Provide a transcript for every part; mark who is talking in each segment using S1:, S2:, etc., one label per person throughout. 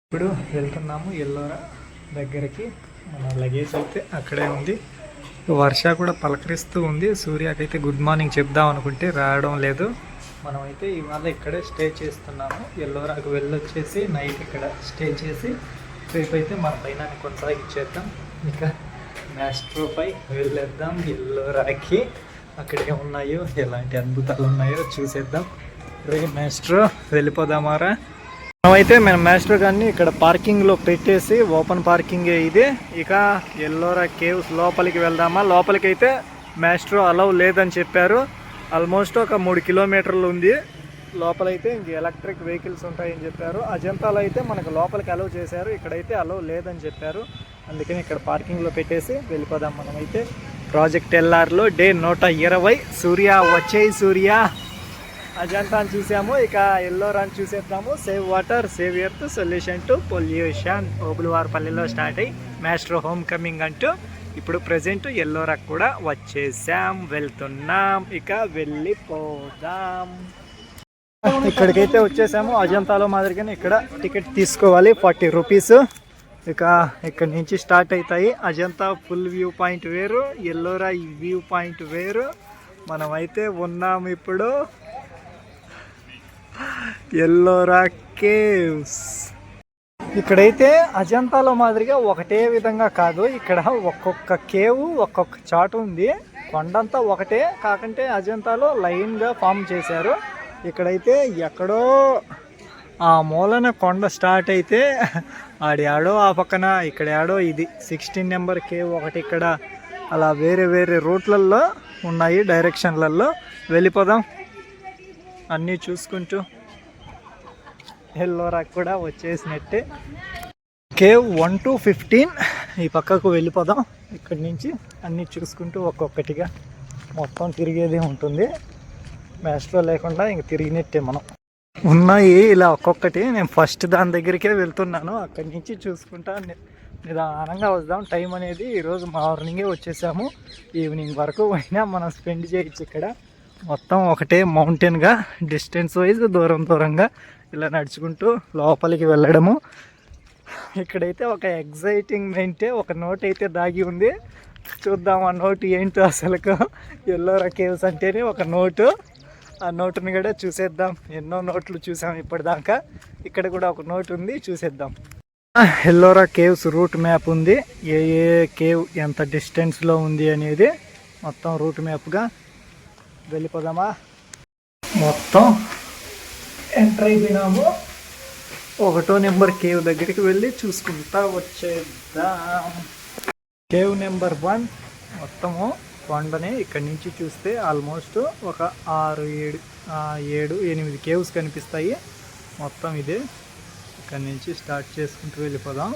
S1: ఇప్పుడు వెళ్తున్నాము ఎల్లోరా దగ్గరికి. మన లగేజ్ అయితే అక్కడే ఉంది. వర్ష కూడా పలకరిస్తూ ఉంది. సూర్యకైతే గుడ్ మార్నింగ్ చెప్దాం అనుకుంటే రావడం లేదు. మనమైతే ఇవాళ ఇక్కడే స్టే చేస్తున్నాము. ఎల్లోరాకు వెళ్ళొచ్చేసి నైట్ ఇక్కడ స్టే చేసి రేపు అయితే మన పైన కొనసాగించేద్దాం. ఇక మ్యాస్ట్రోపై వెళ్ళేద్దాం. ఎల్లోరాకి అక్కడే ఉన్నాయో ఎలాంటి అద్భుతాలు ఉన్నాయో చూసేద్దాం. రే మ్యాస్ట్రో వెళ్ళిపోదామారా. మనమైతే మేము మాస్టర్ గారిని ఇక్కడ పార్కింగ్లో పెట్టేసి, ఓపెన్ పార్కింగే ఇది. ఇక ఎల్లోరా కేవ్స్ లోపలికి వెళ్దామా. లోపలికి అయితే మాస్టర్ అలౌ లేదని చెప్పారు. ఆల్మోస్ట్ ఒక 3 కిలోమీటర్లు ఉంది లోపలైతే. ఇంక ఎలక్ట్రిక్ వెహికల్స్ ఉంటాయని చెప్పారు. అజంతాలో అయితే మనకు లోపలికి అలౌ చేశారు, ఇక్కడైతే అలౌ లేదని చెప్పారు. అందుకని ఇక్కడ పార్కింగ్లో పెట్టేసి వెళ్ళిపోదాం. మనమైతే ప్రాజెక్ట్ ఎల్ఆర్లో డే 120. సూర్య వచ్చేయి సూర్య. అజంతాని చూసాము, ఇక ఎల్లోరాని చూసేద్దాము. Save water, save earth, solution to pollution. ఓబులవారిపల్లిలో స్టార్ట్ అయ్యి మాస్టర్ హోమ్ కమింగ్ అంటూ ఇప్పుడు ప్రజెంట్ ఎల్లోరా కూడా వచ్చేసాం, వెళ్తున్నాం. ఇక వెళ్ళిపోదాం. ఇక్కడికైతే వచ్చేసాము. అజంతాలో మాదిరిగానే ఇక్కడ టికెట్ తీసుకోవాలి, 40 రూపీస్. ఇక ఇక్కడ నుంచి స్టార్ట్ అవుతాయి. అజంతా ఫుల్ వ్యూ పాయింట్ వేరు, ఎల్లోరా వ్యూ పాయింట్ వేరు. మనమైతే ఉన్నాం ఇప్పుడు ఎల్లోరా కేవ్స్. ఇక్కడైతే అజంతాలో మాదిరిగా ఒకటే విధంగా కాదు, ఇక్కడ ఒక్కొక్క కేవ్ ఒక్కొక్క చాటు ఉంది. కొండంతా ఒకటే, కాకంటే అజంతాలో లైన్గా ఫామ్ చేశారు. ఇక్కడైతే ఎక్కడో ఆ మూలన కొండ స్టార్ట్ అయితే ఆడాడో ఆ పక్కన, ఇక్కడ ఆడో ఇది 16 నెంబర్ కేవ్ ఒకటి ఇక్కడ. అలా వేరే వేరే రూట్లలో ఉన్నాయి, డైరెక్షన్లలో. వెళ్ళిపోదాం అన్నీ చూసుకుంటూ. ఎల్లోరా కూడా వచ్చేసినట్టే. కేవ్ 1 to 15 ఈ పక్కకు వెళ్ళిపోదాం. ఇక్కడి నుంచి అన్నీ చూసుకుంటూ ఒక్కొక్కటిగా మొత్తం తిరిగేదే ఉంటుంది. మ్యాచ్లో లేకుండా ఇంక తిరిగినట్టే మనం. ఉన్నాయి ఇలా ఒక్కొక్కటి. నేను ఫస్ట్ దాని దగ్గరికే వెళ్తున్నాను. అక్కడి నుంచి చూసుకుంటా నిదానంగా వద్దాం. టైం అనేది ఈరోజు మార్నింగే వచ్చేసాము. ఈవినింగ్ వరకు అయినా మనం స్పెండ్ చేయొచ్చు ఇక్కడ. మొత్తం ఒకటే మౌంటైన్గా డిస్టెన్స్ వైజ్ దూరంగా ఇలా నడుచుకుంటూ లోపలికి వెళ్ళడము. ఇక్కడైతే ఒక ఎగ్జైటింగ్ ఒక నోట్ అయితే దాగి ఉంది. చూద్దాం ఆ నోట్ ఏంటో అసలుకు. ఎల్లోరా కేవ్స్ అంటేనే ఒక నోటు. ఆ నోటుని కూడా చూసేద్దాం. ఎన్నో నోట్లు చూసాం ఇప్పటిదాకా, ఇక్కడ కూడా ఒక నోట్ ఉంది, చూసేద్దాం. ఎల్లోరా కేవ్స్ రూట్ మ్యాప్ ఉంది. ఏ కేవ్ ఎంత డిస్టెన్స్లో ఉంది అనేది మొత్తం రూట్ మ్యాప్గా. వెళ్ళిపోదామా. మొత్తం ఎంటర్ అయిపోయినాము. 1వ నెంబర్ కేవ్ దగ్గరికి వెళ్ళి చూసుకుంటా వచ్చేద్దాం. కేవ్ నెంబర్ 1 మొత్తము కొండనే. ఇక్కడి నుంచి చూస్తే ఆల్మోస్ట్ ఒక 6, 7, 8 కేవ్స్ కనిపిస్తాయి. మొత్తం ఇదే. ఇక్కడి నుంచి స్టార్ట్ చేసుకుంటూ వెళ్ళిపోదాం.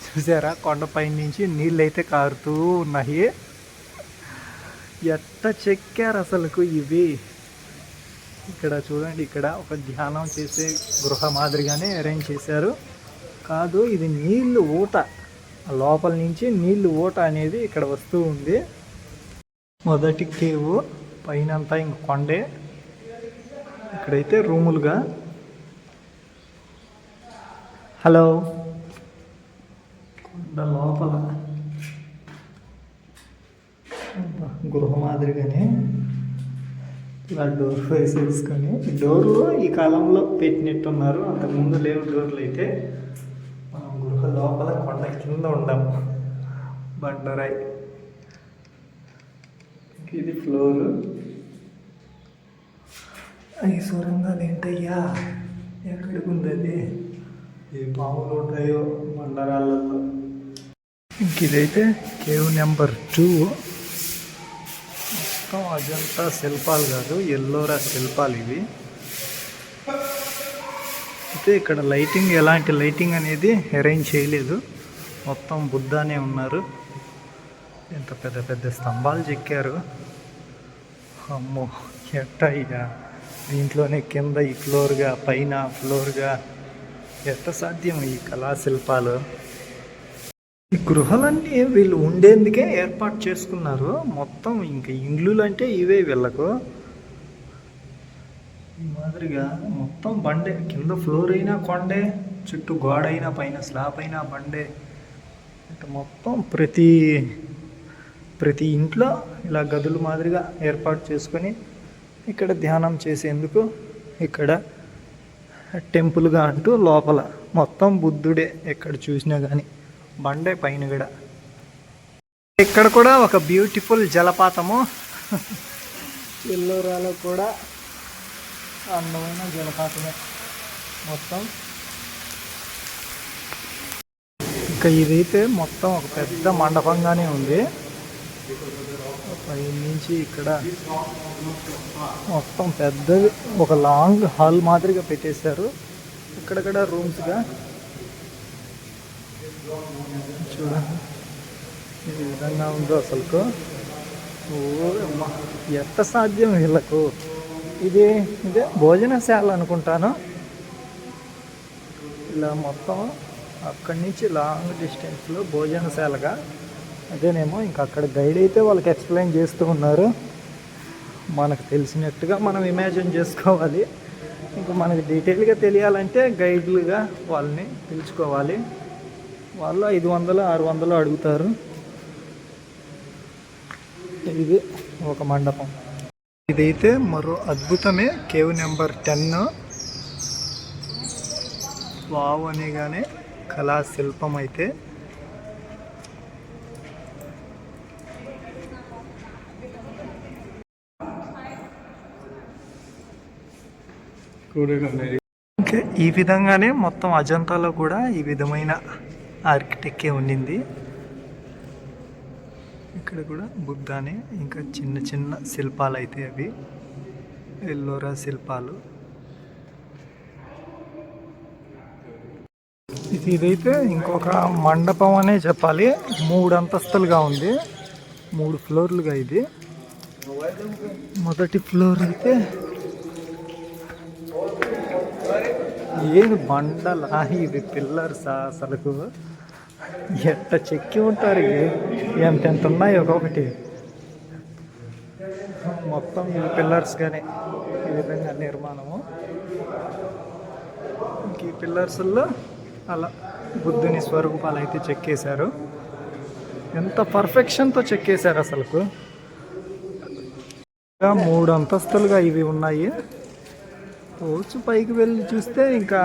S1: చూసారా కొండపై నుంచి నీళ్ళు అయితే కారుతూ ఉన్నాయి. ఎట్ట చెక్కారు అసలుకు ఇవి. ఇక్కడ చూడండి, ఇక్కడ ఒక ధ్యానం చేసే గృహ మాదిరిగానే అరేంజ్ చేశారు. కాదు, ఇది నీళ్ళు ఊట. లోపల నుంచి నీళ్ళు ఊట అనేది ఇక్కడ వస్తూ ఉంది. మొదటి కేవ్ పైనంతా ఇంక కొండే. ఇక్కడైతే రూములుగా. హలో, కొండ లోపల గృహ మాదిరిగానే ఇలా డోర్ వేసేసుకొని. డోర్లు ఈ కాలంలో పెట్టినట్టున్నారు, అంతకుముందు లేవు డోర్లు. అయితే మనం గృహ లోపల కొండ కింద ఉండాము. బండరాయి. ఇది ఫ్లోరు. అవి సొరంగాలు ఏంటయ్యా, ఎక్కడికి ఉంది అది? ఏ పాములు ఉంటాయో బండరాళ్ళల్లో. ఇంక ఇదైతే కేవ్ నెంబర్ 2. మొత్తం అజంతా శిల్పాలు కాదు, ఎల్లోరా శిల్పాలు ఇవి. అయితే ఇక్కడ లైటింగ్, ఎలాంటి లైటింగ్ అనేది అరేంజ్ చేయలేదు. మొత్తం బుద్ధానే ఉన్నారు. ఎంత పెద్ద పెద్ద స్తంభాలు చెక్కారు. అమ్మో, ఎట్ట ఇక దీంట్లోనే కింద ఈ ఫ్లోర్గా, పైన ఫ్లోర్గా ఎట్ట సాధ్యం ఈ కళాశిల్పాలు? ఈ గృహాలన్నీ వీళ్ళు ఉండేందుకే ఏర్పాటు చేసుకున్నారు. మొత్తం ఇంకా ఇండ్లు అంటే ఇవే వీళ్ళకు. ఈ మాదిరిగా మొత్తం బండే, కింద ఫ్లోర్ అయినా కొండే. చుట్టూ గోడ అయినా పైన స్లాబ్ అయినా బండే అంటే మొత్తం ప్రతి ఇంట్లో ఇలా గదులు మాదిరిగా ఏర్పాటు చేసుకొని ఇక్కడ ధ్యానం చేసేందుకు ఇక్కడ టెంపుల్గా అంటూ లోపల మొత్తం బుద్ధుడే ఎక్కడ చూసినా కానీ బండే పైన కూడా. ఇక్కడ కూడా ఒక బ్యూటిఫుల్ జలపాతము, ఎల్లోరాలో కూడా అందమైన జలపాతమే మొత్తం. ఇంకా ఇదైతే మొత్తం ఒక పెద్ద మండపంగానే ఉంది. పై నుంచి ఇక్కడ మొత్తం పెద్దది ఒక లాంగ్ హాల్ మాదిరిగా పెట్టేశారు. ఇక్కడక్కడ రూమ్స్గా చూడండి ఈ విధంగా ఉందో అసలుకు. ఓ అమ్మ, ఎంత సాధ్యం వీళ్ళకు. ఇదే భోజనశాల అనుకుంటాను. ఇలా మొత్తం అక్కడి నుంచి లాంగ్ డిస్టెన్స్లో భోజనశాలగా అదేనేమో. ఇంకా అక్కడ గైడ్ అయితే వాళ్ళకి ఎక్స్ప్లెయిన్ చేస్తూ ఉన్నారు. మనకు తెలిసినట్టుగా మనం ఇమాజిన్ చేసుకోవాలి. ఇంకా మనకి డీటెయిల్గా తెలియాలంటే గైడ్లుగా వాళ్ళని పిలుచుకోవాలి. వాళ్ళు 500-600 అడుగుతారు. ఇది ఒక మండపం. ఇదైతే మరో అద్భుతమే, కేవ్ నెంబర్ 10. వావ్ అనేగానే కళాశిల్పం అయితే. ఈ విధంగానే మొత్తం అజంతాలో కూడా ఈ విధమైన ఆర్కిటెక్టే ఉండింది. ఇక్కడ కూడా బుద్ధానే, ఇంకా చిన్న చిన్న శిల్పాలు అయితే అవి ఎల్లోరా శిల్పాలు. ఇదైతే ఇంకొక మండపం అనే చెప్పాలి. 3 అంతస్తులుగా ఉంది, 3 ఫ్లోర్లుగా. ఇది మొదటి ఫ్లోర్ అయితే ఏమి బండలా ఇవి, పిల్లర్సా అసలుకు ఎట్ట చెక్కి ఉంటారు. ఎంతెంత ఉన్నాయి ఒక్కొక్కటి. మొత్తం ఈ పిల్లర్స్ కానీ ఈ విధంగా నిర్మాణము. ఇంక ఈ పిల్లర్స్లో అలా బుద్ధుని స్వరూపాలు అయితే చెక్కేశారు. ఎంత పర్ఫెక్షన్తో చెక్కేశారు అసలుకు. 3 అంతస్తులుగా ఇవి ఉన్నాయి. రోజు పైకి వెళ్ళి చూస్తే ఇంకా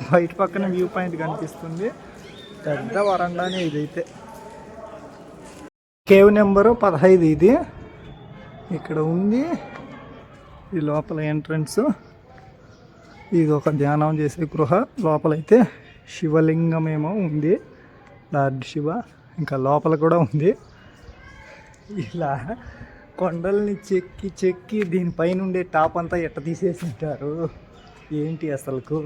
S1: బయట పక్కన వ్యూ పాయింట్ కనిపిస్తుంది. పెద్ద వరండానే ఇదైతే. కేవ్ నెంబరు 15 ఇది. ఇక్కడ ఉంది ఈ లోపల ఎంట్రన్స్. ఇది ఒక ధ్యానం చేసే గృహ. లోపలైతే శివలింగం ఏమో ఉంది, లార్డ్ శివ. ఇంకా లోపల కూడా ఉంది. ఇలా కొండల్ని చెక్కి చెక్కి దీనిపైన ఉండే టాప్ అంతా ఎట్ట తీసేసి ఉంటారు ఏంటి అసలుకు.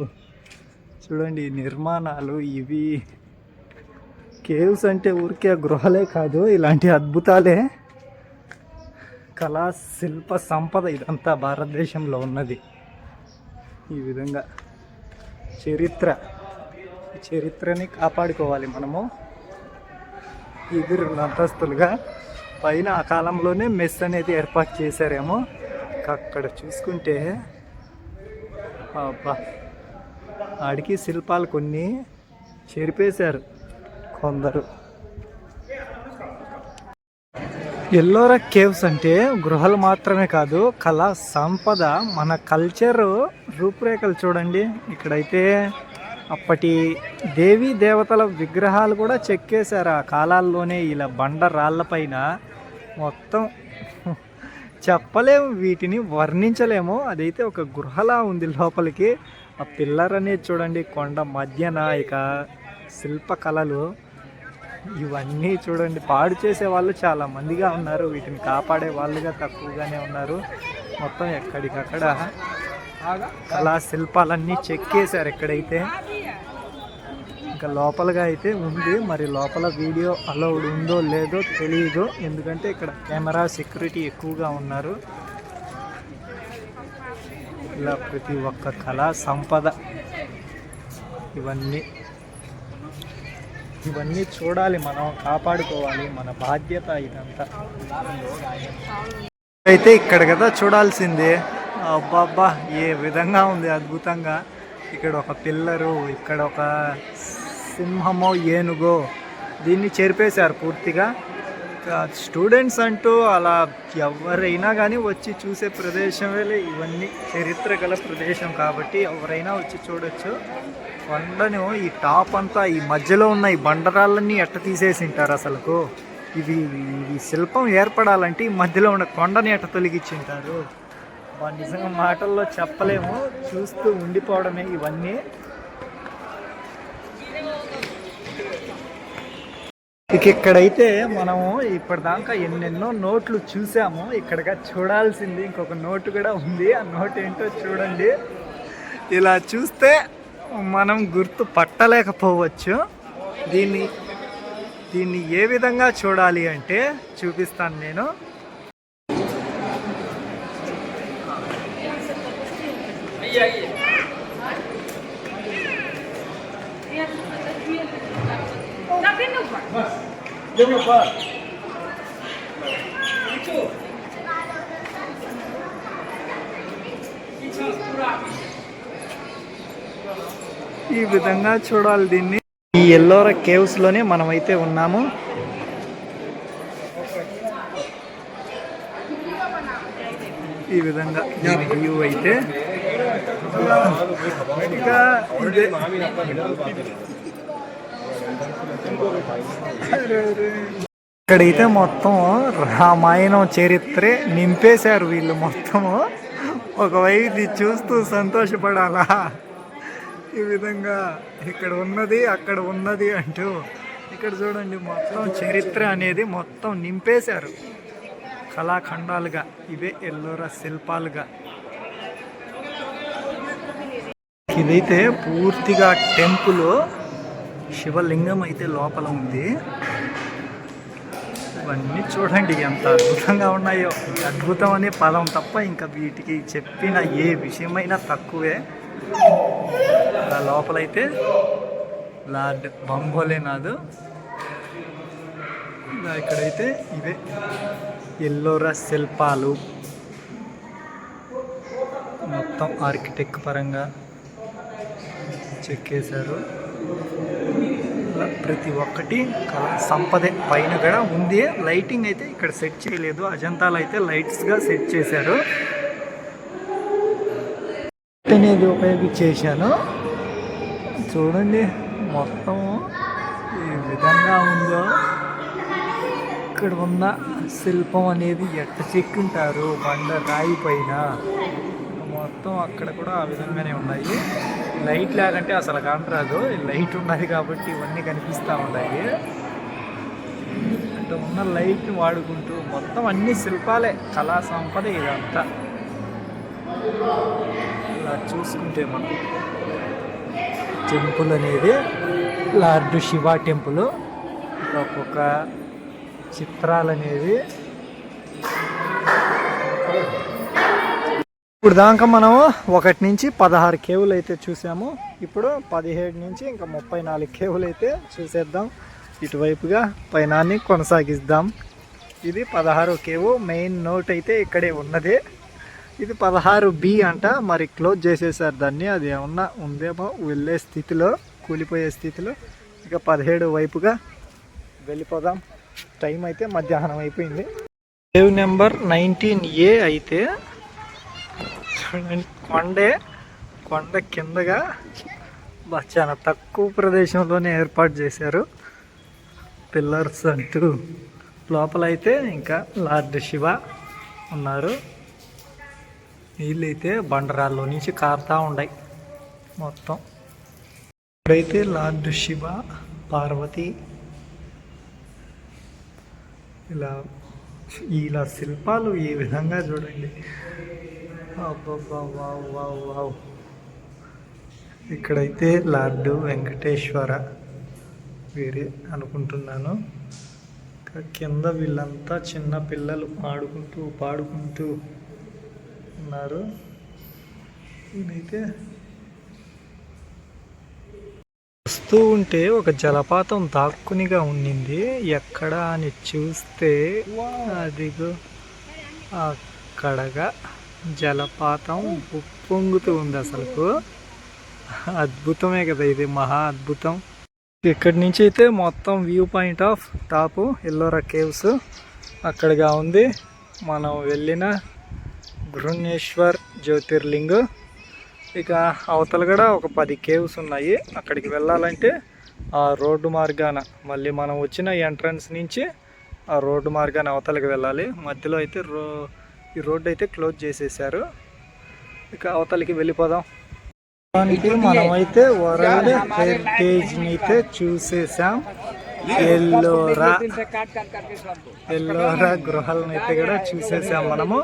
S1: చూడండి నిర్మాణాలు ఇవి. కేవ్స్ అంటే ఊరికే గృహలే కాదు, ఇలాంటి అద్భుతాలే. కళా శిల్ప సంపద ఇదంతా భారతదేశంలో ఉన్నది. ఈ విధంగా చరిత్రని కాపాడుకోవాలి మనము. ఇది 2 అంతస్తులుగా. పైన ఆ కాలంలోనే మెస్ అనేది ఏర్పాటు చేశారేమో. అక్కడ చూసుకుంటే అబ్బా, ఆడికి శిల్పాలు కొన్ని చెరిపేశారు కొందరు. ఎల్లోరా కేవ్స్ అంటే గృహాలు మాత్రమే కాదు, కళా సంపద, మన కల్చర్ రూపురేఖలు చూడండి. ఇక్కడైతే అప్పటి దేవీ దేవతల విగ్రహాలు కూడా చెక్కేశారు ఆ కాలాల్లోనే. ఇలా బండ రాళ్ళపైన మొత్తం చెప్పలేము, వీటిని వర్ణించలేము. అదైతే ఒక గృహలా ఉంది లోపలికి. ఆ పిల్లర్ అనేది చూడండి కొండ మధ్యన. ఇక శిల్పకళలు ఇవన్నీ చూడండి. పాడు చేసే వాళ్ళు చాలా మందిగా ఉన్నారు, వీటిని కాపాడే వాళ్ళుగా తక్కువగానే ఉన్నారు. మొత్తం ఎక్కడికక్కడ కళా శిల్పాలన్నీ చెక్కేశారు ఎక్కడైతే. ఇంకా లోపలగా అయితే ఉంది. మరి లోపల వీడియో అలౌడ్ ఉందో లేదో తెలియదు, ఎందుకంటే ఇక్కడ కెమెరా సెక్యూరిటీ ఎక్కువగా ఉన్నారు. ఇలా ప్రతి ఒక్క కళా సంపద ఇవన్నీ చూడాలి మనం, కాపాడుకోవాలి, మన బాధ్యత ఇదంతా. అయితే ఇక్కడ కదా చూడాల్సిందే. అబ్బాబ్బా ఏ విధంగా ఉంది అద్భుతంగా. ఇక్కడ ఒక పిల్లరు, ఇక్కడ ఒక సింహమో ఏనుగో దీన్ని చెరిపేశారు పూర్తిగా. స్టూడెంట్స్ అంటూ అలా ఎవరైనా కానీ వచ్చి చూసే ప్రదేశమే ఇవన్నీ, చరిత్ర గల ప్రదేశం కాబట్టి ఎవరైనా వచ్చి చూడొచ్చు. కొండను ఈ టాప్ అంతా ఈ మధ్యలో ఉన్న ఈ బండరాళ్ళన్నీ ఎట్ట తీసేసింటారు అసలుకు. ఇవి శిల్పం ఏర్పడాలంటే ఈ మధ్యలో ఉన్న కొండని ఎట్ట తొలగించింటారు. నిజంగా మాటల్లో చెప్పలేము, చూస్తూ ఉండిపోవడమే ఇవన్నీ. ఇక్కడైతే మనము ఇప్పటిదాకా ఎన్నెన్నో నోట్లు చూసాము. ఇక్కడగా చూడాల్సింది ఇంకొక నోటు కూడా ఉంది. ఆ నోటు ఏంటో చూడండి. ఇలా చూస్తే మనం గుర్తు పట్టలేకపోవచ్చు. దీన్ని ఏ విధంగా చూడాలి అంటే చూపిస్తాను నేను. ఈ విధంగా చూడాలి దీన్ని. ఈ ఎల్లోరా కేవ్స్ లోనే మనమైతే ఉన్నాము. ఈ విధంగా వ్యూ అయితే ఇక్కడైతే మొత్తం రామాయణం చరిత్రే నింపేశారు వీళ్ళు మొత్తము. ఒకవైపు చూస్తూ సంతోషపడాలా. ఈ విధంగా ఇక్కడ ఉన్నది అక్కడ ఉన్నది అంటూ ఇక్కడ చూడండి మొత్తం చరిత్ర అనేది మొత్తం నింపేశారు కళాఖండాలుగా. ఇవే ఎల్లోరా శిల్పాలుగా. ఇదైతే పూర్తిగా టెంపుల్, శివలింగం అయితే లోపల ఉంది. ఇవన్నీ చూడండి ఎంత అద్భుతంగా ఉన్నాయో. అద్భుతం అనే పదం తప్ప ఇంకా వీటికి చెప్పిన ఏ విషయమైనా తక్కువే. లోపలైతే లార్డ్ బంభోలేనాథ్. ఇక్కడైతే ఇవే ఎల్లోరా శిల్పాలు మొత్తం ఆర్కిటెక్ట్ పరంగా చెక్కేశారు. ప్రతి ఒక్కటి కళా సంపదే. పైన కూడా ఉంది. లైటింగ్ అయితే ఇక్కడ సెట్ చేయలేదు. అజంతాలో అయితే లైట్స్గా సెట్ చేశారు. అనేది ఉపయోగించేసాను. చూడండి మొత్తం ఈ విధంగా ఉందో. ఇక్కడ ఉన్న శిల్పం అనేది ఎట్ట చెక్కుంటారు బండ రాయి పైన. మొత్తం అక్కడ కూడా ఆ విధంగానే ఉన్నాయి. లైట్ లేకంటే అసలు కానరాదు. లైట్ ఉన్నది కాబట్టి ఇవన్నీ కనిపిస్తూ ఉన్నాయి. అంటే ఉన్న లైట్ని వాడుకుంటూ మొత్తం అన్ని శిల్పాలే, కళా సంపద ఇదంతా. ఇలా చూసుకుంటే మనం టెంపుల్ అనేది లార్డ్ శివ టెంపుల్. ఒక్కొక్క చిత్రాలు అనేది ఇప్పుడు దాకా మనం 1 నుంచి 16 కేవులు అయితే చూసాము. ఇప్పుడు 17 నుంచి ఇంకా 34 కేవులు అయితే చూసేద్దాం. ఇటువైపుగా పైనాన్ని కొనసాగిద్దాం. ఇది 16 కేవు. మెయిన్ నోట్ అయితే ఇక్కడే ఉన్నది. ఇది 16B అంట. మరి క్లోజ్ చేసేసారు దాన్ని. అది ఏమన్నా ఉందేమో వెళ్ళే స్థితిలో, కూలిపోయే స్థితిలో. ఇక 17 వైపుగా వెళ్ళిపోదాం. టైం అయితే మధ్యాహ్నం అయిపోయింది. కేవ్ నెంబర్ 19A అయితే చూడండి, కొండ కిందగా చాలా తక్కువ ప్రదేశంలోనే ఏర్పాటు చేశారు పిల్లర్స్ అంటూ. లోపల అయితే ఇంకా లార్డ్ శివ ఉన్నారు. నీళ్ళైతే బండరాల్లో నుంచి కారుతూ ఉన్నాయి మొత్తం. ఇక్కడైతే లార్డ్ శివ, పార్వతి ఇలా శిల్పాలు ఈ విధంగా చూడండి. వావ్. ఇక్కడైతే లార్డు వెంకటేశ్వర వేరే అనుకుంటున్నాను. కింద వీళ్ళంతా చిన్న పిల్లలు ఆడుకుంటూ పాడుకుంటూ ఉన్నారు. ఇదైతే వస్తూ ఉంటే ఒక జలపాతం దాక్కునిగా ఉండింది. ఎక్కడ అని చూస్తే అదిగో అక్కడగా జలపాతం ఉప్పొంగుతూ ఉంది. అసలుకు అద్భుతమే కదా ఇది, మహా అద్భుతం. ఇక్కడి నుంచి అయితే మొత్తం view point of top Ellora caves అక్కడిగా ఉంది. మనం వెళ్ళిన బృహన్నేశ్వర్ జ్యోతిర్లింగ్. ఇక అవతల కూడా ఒక 10 కేవ్స్ ఉన్నాయి. అక్కడికి వెళ్ళాలంటే ఆ రోడ్డు మార్గాన మళ్ళీ మనం వచ్చిన ఎంట్రన్స్ నుంచి ఆ రోడ్డు మార్గాన అవతలకి వెళ్ళాలి. మధ్యలో అయితే ఈ రోడ్డు అయితే క్లోజ్ చేసేసారు. ఇక అవతలకి వెళ్ళిపోదాం. మనమైతే వరల్డ్ హెరిటేజ్ని అయితే చూసేసాం. ఎల్లోరా గృహాలను అయితే కూడా చూసేసాం మనము.